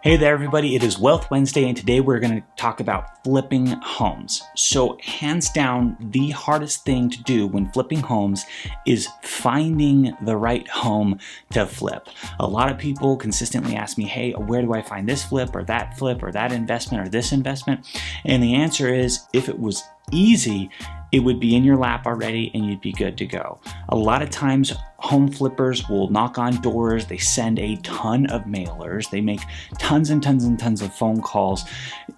Hey there everybody, it is Wealth Wednesday and today we're going to talk about flipping homes. So hands down, the hardest thing to do when flipping homes is finding the right home to flip. A lot of people consistently ask me, hey, where do I find this flip or that investment or this investment? And the answer is, if it was easy, it would be in your lap already and you'd be good to go. A lot of times home flippers will knock on doors, they send a ton of mailers, they make tons and tons and tons of phone calls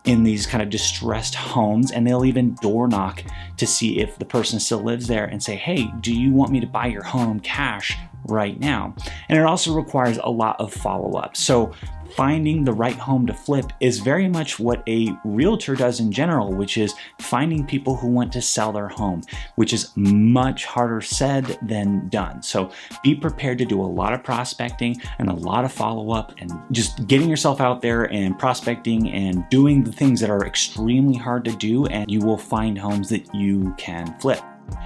in these kind of distressed homes, and they'll even door knock to see if the person still lives there and say, hey, do you want me to buy your home cash right now? And it also requires a lot of follow-up. So finding the right home to flip is very much what a realtor does in general, which is finding people who want to sell their home, which is much harder said than done. So be prepared to do a lot of prospecting and a lot of follow-up and just getting yourself out there and prospecting and doing the things that are extremely hard to do, and you will find homes that you can flip.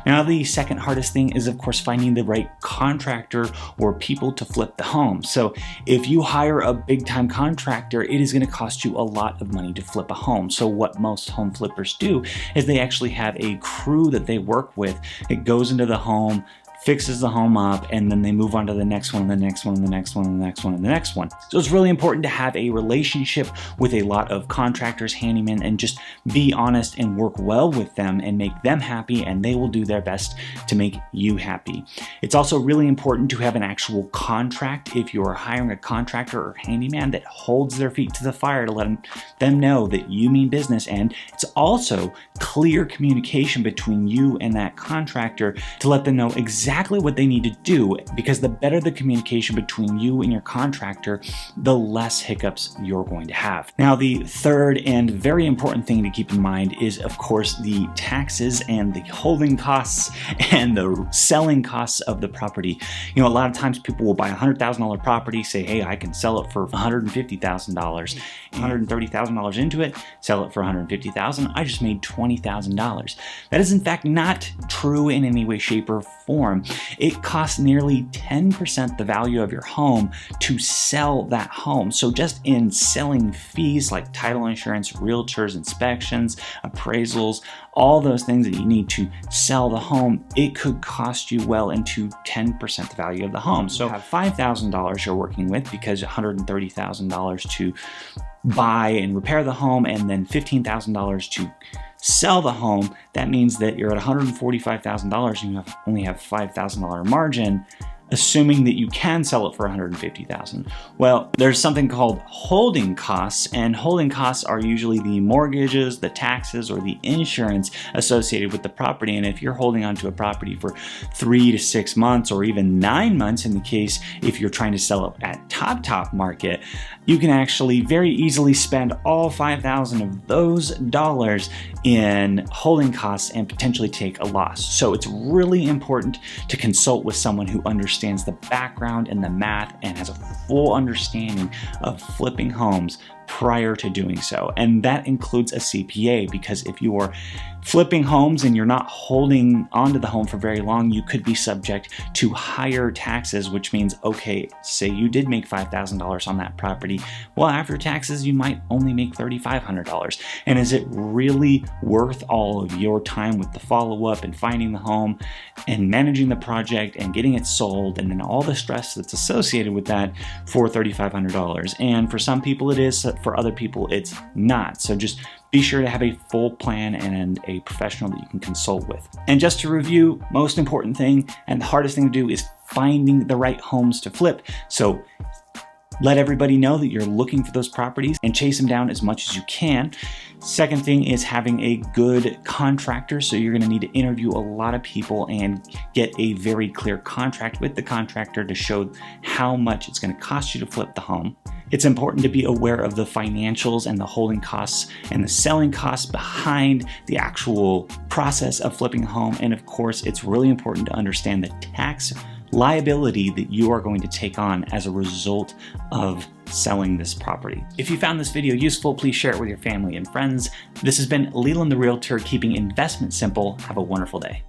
Now, the second hardest thing is, of course, finding the right contractor or people to flip the home. So if you hire a big-time contractor, it is going to cost you a lot of money to flip a home. So what most home flippers do is they actually have a crew that they work with. It goes into the home, fixes the home up, and then they move on to the next one, the next one, the next one, the next one, and the next one. So it's really important to have a relationship with a lot of contractors, handymen, and just be honest and work well with them and make them happy, and they will do their best to make you happy. It's also really important to have an actual contract if you are hiring a contractor or handyman that holds their feet to the fire to let them know that you mean business. And it's also clear communication between you and that contractor to let them know exactly what they need to do, because the better the communication between you and your contractor, the less hiccups you're going to have. Now, the third and very important thing to keep in mind is, of course, the taxes and the holding costs and the selling costs of the property. You know, a lot of times people will buy a $100,000 property, say, hey, I can sell it for $150,000, $130,000 into it, sell it for $150,000. I just made $20,000. That is in fact not true in any way, shape, or form. It costs nearly 10% the value of your home to sell that home. So just in selling fees like title insurance, realtors, inspections, appraisals, all those things that you need to sell the home, it could cost you well into 10% the value of the home. So have $5,000 you're working with, because $130,000 to buy and repair the home, and then $15,000 to sell the home. That means that you're at $145,000 and you only have $5,000 margin, assuming that you can sell it for $150,000. Well, there's something called holding costs, and holding costs are usually the mortgages, the taxes, or the insurance associated with the property. And if you're holding onto a property for 3 to 6 months, or even 9 months in the case if you're trying to sell it at top market, you can actually very easily spend all $5,000 of those dollars in holding costs and potentially take a loss. So it's really important to consult with someone who understands the background and the math and has a full understanding of flipping homes prior to doing so. And that includes a CPA, because if you are flipping homes and you're not holding onto the home for very long, you could be subject to higher taxes, which means, okay, say you did make $5,000 on that property. Well, after taxes, you might only make $3,500. And is it really worth all of your time with the follow-up and finding the home and managing the project and getting it sold, and then all the stress that's associated with that, for $3,500? And for some people it is, for other people it's not. So just be sure to have a full plan and a professional that you can consult with. And just to review, most important thing and the hardest thing to do is finding the right homes to flip. So let everybody know that you're looking for those properties and chase them down as much as you can. Second thing is having a good contractor. So you're going to need to interview a lot of people and get a very clear contract with the contractor to show how much it's going to cost you to flip the home. It's important to be aware of the financials and the holding costs and the selling costs behind the actual process of flipping a home. And of course, it's really important to understand the tax liability that you are going to take on as a result of selling this property. If you found this video useful, please share it with your family and friends. This has been Leland the Realtor, keeping investment simple. Have a wonderful day.